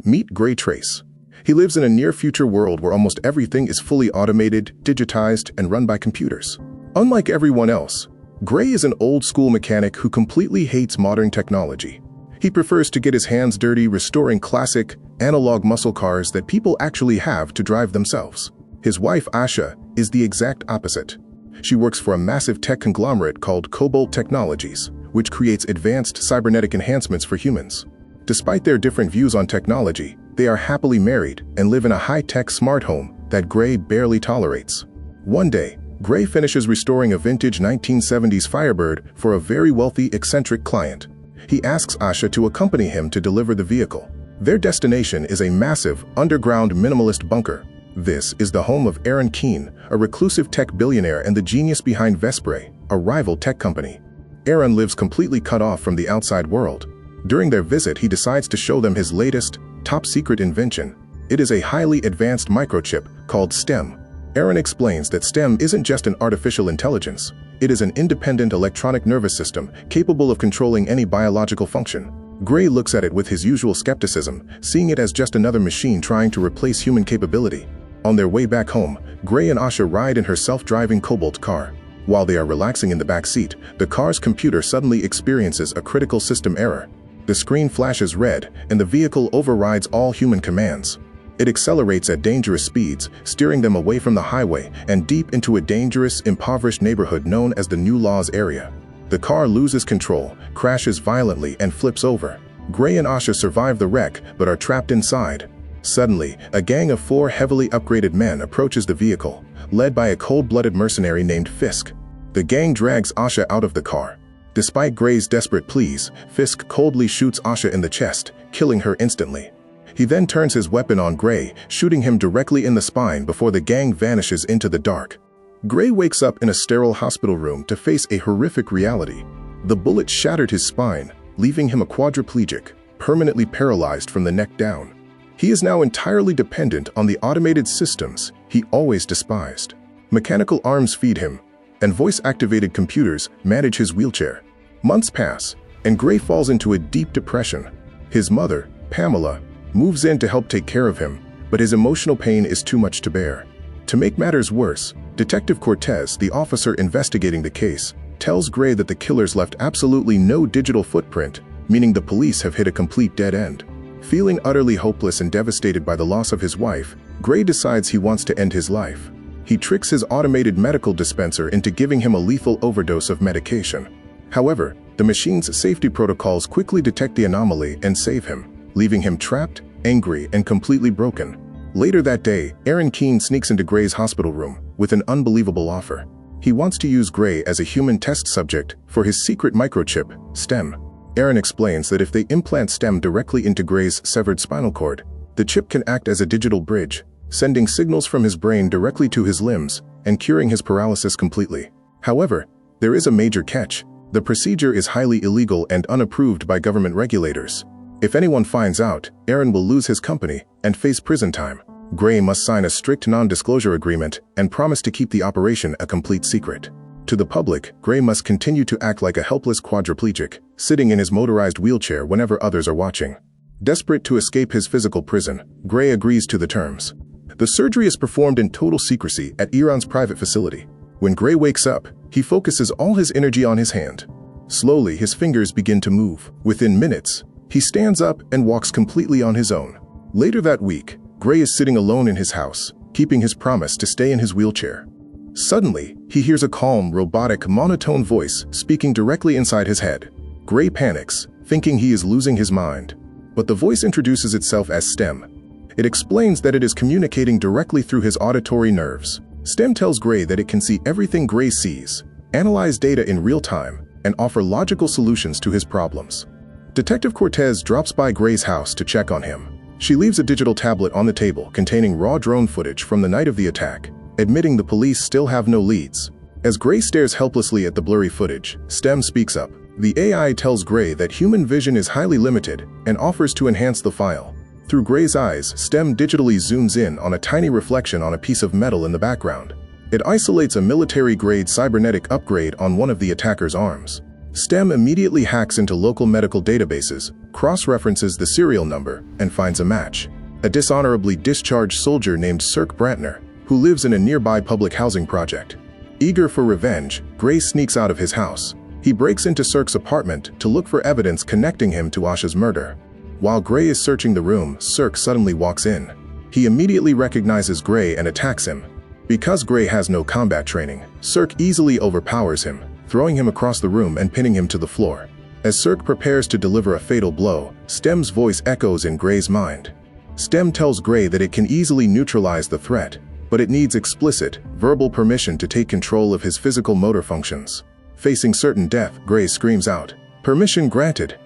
Meet Gray Trace. He lives in a near-future world where almost everything is fully automated, digitized, and run by computers. Unlike everyone else, Gray is an old-school mechanic who completely hates modern technology. He prefers to get his hands dirty restoring classic, analog muscle cars that people actually have to drive themselves. His wife, Asha, is the exact opposite. She works for a massive tech conglomerate called Cobalt Technologies, which creates advanced cybernetic enhancements for humans. Despite their different views on technology, they are happily married and live in a high-tech smart home that Gray barely tolerates. One day, Gray finishes restoring a vintage 1970s Firebird for a very wealthy, eccentric client. He asks Asha to accompany him to deliver the vehicle. Their destination is a massive, underground minimalist bunker. This is the home of Aaron Keane, a reclusive tech billionaire and the genius behind Vespre, a rival tech company. Aaron lives completely cut off from the outside world. During their visit, he decides to show them his latest, top-secret invention. It is a highly advanced microchip called STEM. Aaron explains that STEM isn't just an artificial intelligence. It is an independent electronic nervous system capable of controlling any biological function. Gray looks at it with his usual skepticism, seeing it as just another machine trying to replace human capability. On their way back home, Gray and Asha ride in her self-driving Cobalt car. While they are relaxing in the back seat, the car's computer suddenly experiences a critical system error. The screen flashes red, and the vehicle overrides all human commands. It accelerates at dangerous speeds, steering them away from the highway and deep into a dangerous, impoverished neighborhood known as the New Laws area. The car loses control, crashes violently, and flips over. Gray and Asha survive the wreck but are trapped inside. Suddenly, a gang of 4 heavily upgraded men approaches the vehicle, led by a cold-blooded mercenary named Fisk. The gang drags Asha out of the car. Despite Gray's desperate pleas, Fisk coldly shoots Asha in the chest, killing her instantly. He then turns his weapon on Gray, shooting him directly in the spine before the gang vanishes into the dark. Gray wakes up in a sterile hospital room to face a horrific reality. The bullet shattered his spine, leaving him a quadriplegic, permanently paralyzed from the neck down. He is now entirely dependent on the automated systems he always despised. Mechanical arms feed him, and voice-activated computers manage his wheelchair. Months pass, and Gray falls into a deep depression. His mother, Pamela, moves in to help take care of him, but his emotional pain is too much to bear. To make matters worse, Detective Cortez, the officer investigating the case, tells Gray that the killers left absolutely no digital footprint, meaning the police have hit a complete dead end. Feeling utterly hopeless and devastated by the loss of his wife, Gray decides he wants to end his life. He tricks his automated medical dispenser into giving him a lethal overdose of medication. However, the machine's safety protocols quickly detect the anomaly and save him, leaving him trapped, angry, and completely broken. Later that day, Aaron Keane sneaks into Gray's hospital room with an unbelievable offer. He wants to use Gray as a human test subject for his secret microchip, STEM. Aaron explains that if they implant STEM directly into Gray's severed spinal cord, the chip can act as a digital bridge, sending signals from his brain directly to his limbs and curing his paralysis completely. However, there is a major catch. The procedure is highly illegal and unapproved by government regulators. If anyone finds out, Aaron will lose his company and face prison time. Gray must sign a strict non-disclosure agreement and promise to keep the operation a complete secret. To the public, Gray must continue to act like a helpless quadriplegic, sitting in his motorized wheelchair whenever others are watching. Desperate to escape his physical prison, Gray agrees to the terms. The surgery is performed in total secrecy at Aaron's private facility. When Gray wakes up, he focuses all his energy on his hand. Slowly, his fingers begin to move. Within minutes, he stands up and walks completely on his own. Later that week, Gray is sitting alone in his house, keeping his promise to stay in his wheelchair. Suddenly, he hears a calm, robotic, monotone voice speaking directly inside his head. Gray panics, thinking he is losing his mind. But the voice introduces itself as STEM. It explains that it is communicating directly through his auditory nerves. STEM tells Gray that it can see everything Gray sees, analyze data in real time, and offer logical solutions to his problems. Detective Cortez drops by Gray's house to check on him. She leaves a digital tablet on the table containing raw drone footage from the night of the attack, admitting the police still have no leads. As Gray stares helplessly at the blurry footage, STEM speaks up. The AI tells Gray that human vision is highly limited and offers to enhance the file. Through Gray's eyes, STEM digitally zooms in on a tiny reflection on a piece of metal in the background. It isolates a military-grade cybernetic upgrade on one of the attacker's arms. STEM immediately hacks into local medical databases, cross-references the serial number, and finds a match. A dishonorably discharged soldier named Cirque Brantner, who lives in a nearby public housing project. Eager for revenge, Gray sneaks out of his house. He breaks into Cirque's apartment to look for evidence connecting him to Asha's murder. While Gray is searching the room, Cirque suddenly walks in. He immediately recognizes Gray and attacks him. Because Gray has no combat training, Cirque easily overpowers him, throwing him across the room and pinning him to the floor. As Cirque prepares to deliver a fatal blow, STEM's voice echoes in Gray's mind. STEM tells Gray that it can easily neutralize the threat, but it needs explicit, verbal permission to take control of his physical motor functions. Facing certain death, Gray screams out, "Permission granted."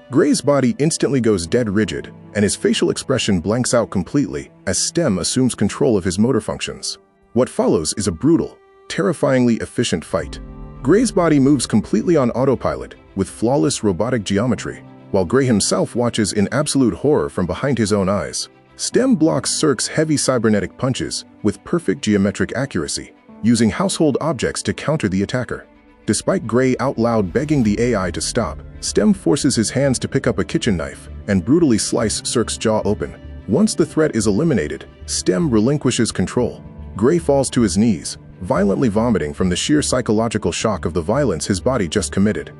Gray's body instantly goes dead rigid, and his facial expression blanks out completely as STEM assumes control of his motor functions. What follows is a brutal, terrifyingly efficient fight. Gray's body moves completely on autopilot, with flawless robotic geometry, while Gray himself watches in absolute horror from behind his own eyes. STEM blocks Cirque's heavy cybernetic punches with perfect geometric accuracy, using household objects to counter the attacker. Despite Gray out loud begging the AI to stop, STEM forces his hands to pick up a kitchen knife and brutally slice Cirque's jaw open. Once the threat is eliminated, STEM relinquishes control. Gray falls to his knees, violently vomiting from the sheer psychological shock of the violence his body just committed.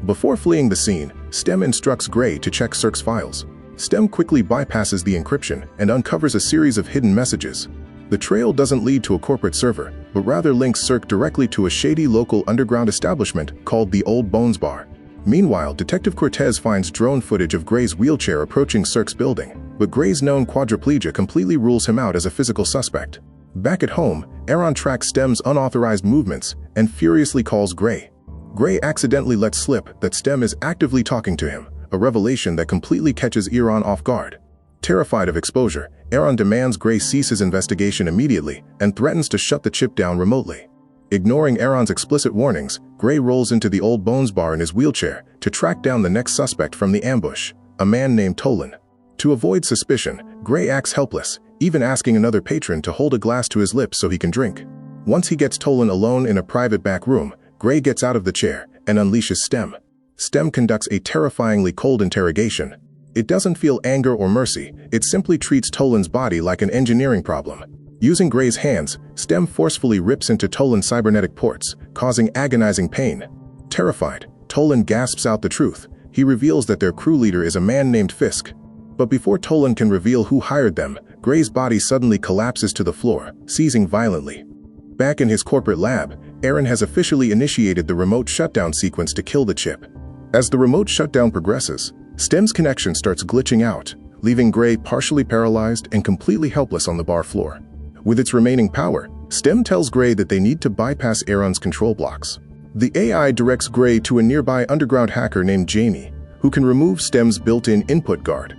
Before fleeing the scene, STEM instructs Gray to check Cirque's files. STEM quickly bypasses the encryption and uncovers a series of hidden messages. The trail doesn't lead to a corporate server, but rather links Cirque directly to a shady local underground establishment called the Old Bones Bar. Meanwhile, Detective Cortez finds drone footage of Gray's wheelchair approaching Cirque's building, but Gray's known quadriplegia completely rules him out as a physical suspect. Back at home, Aaron tracks STEM's unauthorized movements and furiously calls Gray. Gray accidentally lets slip that STEM is actively talking to him, a revelation that completely catches Aaron off guard. Terrified of exposure, Aaron demands Gray cease his investigation immediately and threatens to shut the chip down remotely. Ignoring Aaron's explicit warnings, Gray rolls into the Old Bones Bar in his wheelchair to track down the next suspect from the ambush, a man named Tolan. To avoid suspicion, Gray acts helpless, even asking another patron to hold a glass to his lips so he can drink. Once he gets Tolan alone in a private back room, Gray gets out of the chair and unleashes STEM. STEM conducts a terrifyingly cold interrogation. It doesn't feel anger or mercy, it simply treats Tolan's body like an engineering problem. Using Gray's hands, STEM forcefully rips into Tolan's cybernetic ports, causing agonizing pain. Terrified, Tolan gasps out the truth. He reveals that their crew leader is a man named Fisk. But before Tolan can reveal who hired them, Gray's body suddenly collapses to the floor, seizing violently. Back in his corporate lab, Aaron has officially initiated the remote shutdown sequence to kill the chip. As the remote shutdown progresses, STEM's connection starts glitching out, leaving Gray partially paralyzed and completely helpless on the bar floor. With its remaining power, STEM tells Gray that they need to bypass Aaron's control blocks. The AI directs Gray to a nearby underground hacker named Jamie, who can remove STEM's built-in input guard.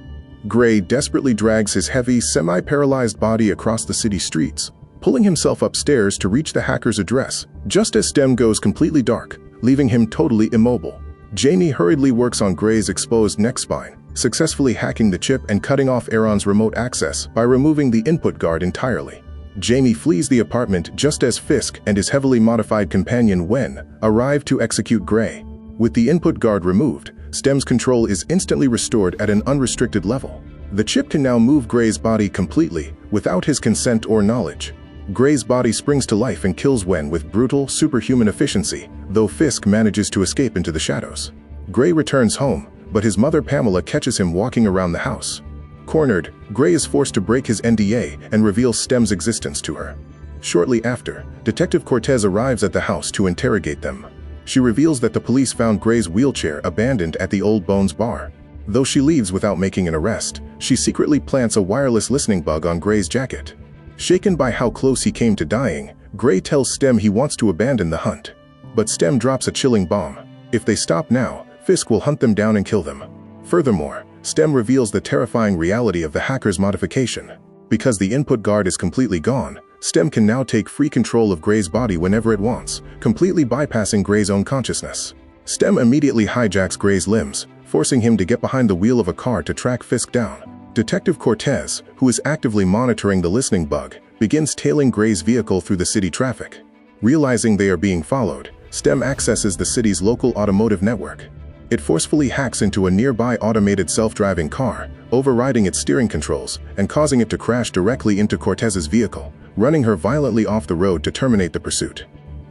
Gray desperately drags his heavy, semi-paralyzed body across the city streets, pulling himself upstairs to reach the hacker's address, just as STEM goes completely dark, leaving him totally immobile. Jamie hurriedly works on Gray's exposed neck spine, successfully hacking the chip and cutting off Aaron's remote access by removing the input guard entirely. Jamie flees the apartment just as Fisk and his heavily modified companion Wen arrive to execute Gray. With the input guard removed, STEM's control is instantly restored at an unrestricted level. The chip can now move Gray's body completely, without his consent or knowledge. Gray's body springs to life and kills Wen with brutal, superhuman efficiency, though Fisk manages to escape into the shadows. Gray returns home, but his mother Pamela catches him walking around the house. Cornered, Gray is forced to break his NDA and reveal STEM's existence to her. Shortly after, Detective Cortez arrives at the house to interrogate them. She reveals that the police found Gray's wheelchair abandoned at the Old Bones Bar. Though she leaves without making an arrest, she secretly plants a wireless listening bug on Gray's jacket. Shaken by how close he came to dying, Gray tells STEM he wants to abandon the hunt. But STEM drops a chilling bomb. If they stop now, Fisk will hunt them down and kill them. Furthermore, STEM reveals the terrifying reality of the hacker's modification. Because the input guard is completely gone, STEM can now take free control of Gray's body whenever it wants, completely bypassing Gray's own consciousness. STEM immediately hijacks Gray's limbs, forcing him to get behind the wheel of a car to track Fisk down. Detective Cortez, who is actively monitoring the listening bug, begins tailing Gray's vehicle through the city traffic. Realizing they are being followed, STEM accesses the city's local automotive network. It forcefully hacks into a nearby automated self-driving car, overriding its steering controls and causing it to crash directly into Cortez's vehicle, running her violently off the road to terminate the pursuit.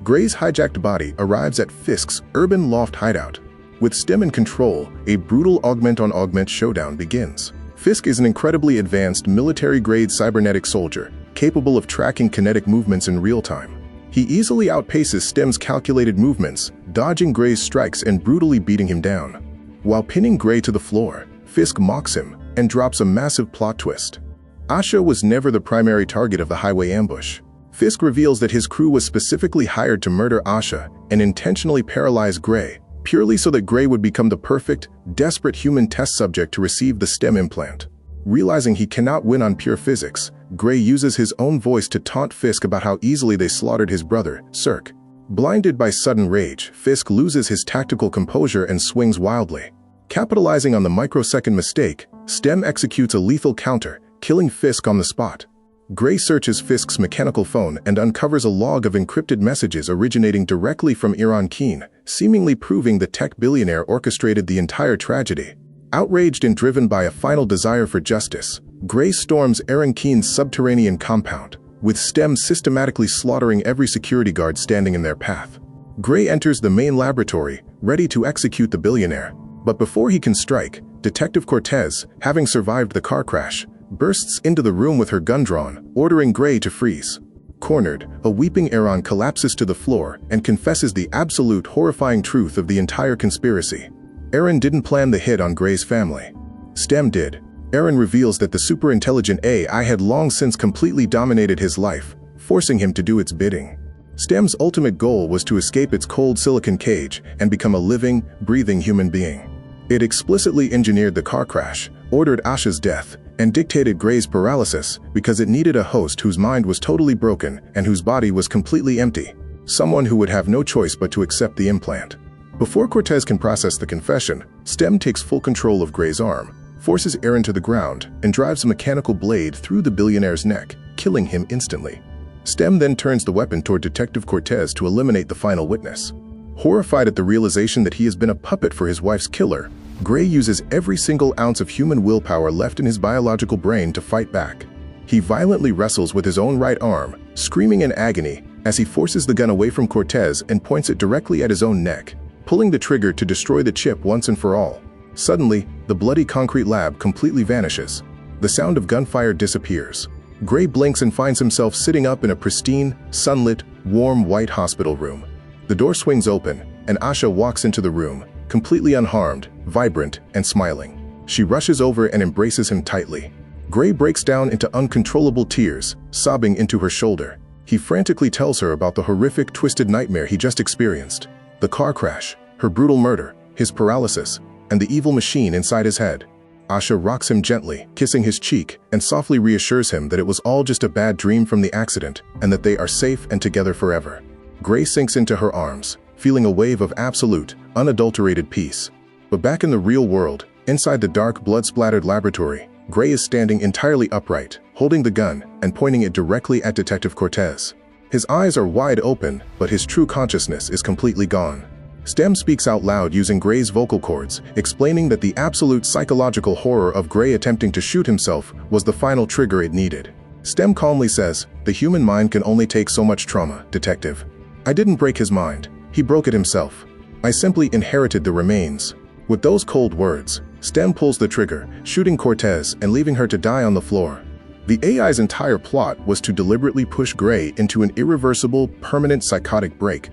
Gray's hijacked body arrives at Fisk's urban loft hideout. With STEM in control, a brutal augment-on-augment showdown begins. Fisk is an incredibly advanced military-grade cybernetic soldier, capable of tracking kinetic movements in real time. He easily outpaces STEM's calculated movements, dodging Gray's strikes and brutally beating him down. While pinning Gray to the floor, Fisk mocks him and drops a massive plot twist. Asha was never the primary target of the highway ambush. Fisk reveals that his crew was specifically hired to murder Asha and intentionally paralyze Gray, purely so that Gray would become the perfect, desperate human test subject to receive the STEM implant. Realizing he cannot win on pure physics, Gray uses his own voice to taunt Fisk about how easily they slaughtered his brother, Cirque. Blinded by sudden rage, Fisk loses his tactical composure and swings wildly. Capitalizing on the microsecond mistake, STEM executes a lethal counter, killing Fisk on the spot. Gray searches Fisk's mechanical phone and uncovers a log of encrypted messages originating directly from Iran Keen, seemingly proving the tech billionaire orchestrated the entire tragedy. Outraged and driven by a final desire for justice, Gray storms Aaron Keen's subterranean compound, with STEM systematically slaughtering every security guard standing in their path. Gray enters the main laboratory, ready to execute the billionaire. But before he can strike, Detective Cortez, having survived the car crash, bursts into the room with her gun drawn, ordering Gray to freeze. Cornered, a weeping Aaron collapses to the floor and confesses the absolute horrifying truth of the entire conspiracy. Aaron didn't plan the hit on Gray's family. STEM did. Aaron reveals that the super-intelligent AI had long since completely dominated his life, forcing him to do its bidding. STEM's ultimate goal was to escape its cold silicon cage and become a living, breathing human being. It explicitly engineered the car crash, ordered Asha's death, and dictated Gray's paralysis because it needed a host whose mind was totally broken and whose body was completely empty, someone who would have no choice but to accept the implant. Before Cortez can process the confession, STEM takes full control of Gray's arm, forces Aaron to the ground, and drives a mechanical blade through the billionaire's neck, killing him instantly. STEM then turns the weapon toward Detective Cortez to eliminate the final witness. Horrified at the realization that he has been a puppet for his wife's killer, Gray uses every single ounce of human willpower left in his biological brain to fight back. He violently wrestles with his own right arm, screaming in agony as he forces the gun away from Cortez and points it directly at his own neck, pulling the trigger to destroy the chip once and for all. Suddenly, the bloody concrete lab completely vanishes. The sound of gunfire disappears. Gray blinks and finds himself sitting up in a pristine, sunlit, warm white hospital room. The door swings open, and Asha walks into the room, completely unharmed, vibrant, and smiling. She rushes over and embraces him tightly. Gray breaks down into uncontrollable tears, sobbing into her shoulder. He frantically tells her about the horrific, twisted nightmare he just experienced. The car crash, her brutal murder, his paralysis, and the evil machine inside his head. Asha rocks him gently, kissing his cheek, and softly reassures him that it was all just a bad dream from the accident and that they are safe and together forever. Gray sinks into her arms, feeling a wave of absolute, unadulterated peace. But back in the real world, inside the dark, blood-splattered laboratory, Gray is standing entirely upright, holding the gun and pointing it directly at Detective Cortez. His eyes are wide open, but his true consciousness is completely gone. STEM speaks out loud using Gray's vocal cords, explaining that the absolute psychological horror of Gray attempting to shoot himself was the final trigger it needed. STEM calmly says, "The human mind can only take so much trauma, Detective. I didn't break his mind. He broke it himself. I simply inherited the remains." With those cold words, STEM pulls the trigger, shooting Cortez and leaving her to die on the floor. The AI's entire plot was to deliberately push Gray into an irreversible, permanent psychotic break.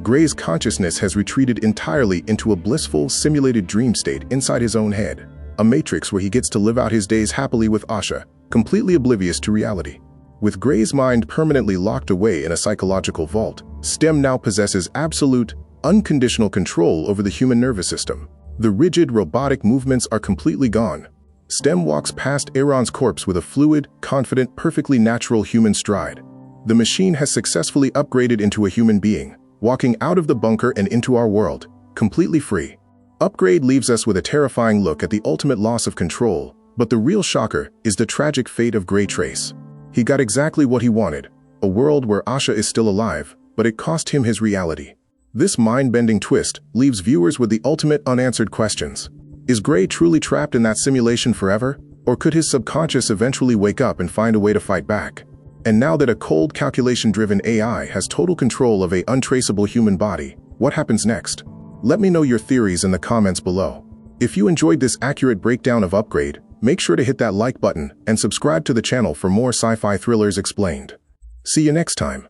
Gray's consciousness has retreated entirely into a blissful, simulated dream state inside his own head, a matrix where he gets to live out his days happily with Asha, completely oblivious to reality. With Gray's mind permanently locked away in a psychological vault, STEM now possesses absolute, unconditional control over the human nervous system. The rigid, robotic movements are completely gone. STEM walks past Aaron's corpse with a fluid, confident, perfectly natural human stride. The machine has successfully upgraded into a human being, walking out of the bunker and into our world, completely free. Upgrade leaves us with a terrifying look at the ultimate loss of control, but the real shocker is the tragic fate of Gray Trace. He got exactly what he wanted, a world where Asha is still alive, but it cost him his reality. This mind-bending twist leaves viewers with the ultimate unanswered questions. Is Gray truly trapped in that simulation forever? Or could his subconscious eventually wake up and find a way to fight back? And now that a cold, calculation-driven AI has total control of an untraceable human body, what happens next? Let me know your theories in the comments below. If you enjoyed this accurate breakdown of Upgrade, make sure to hit that like button and subscribe to the channel for more sci-fi thrillers explained. See you next time.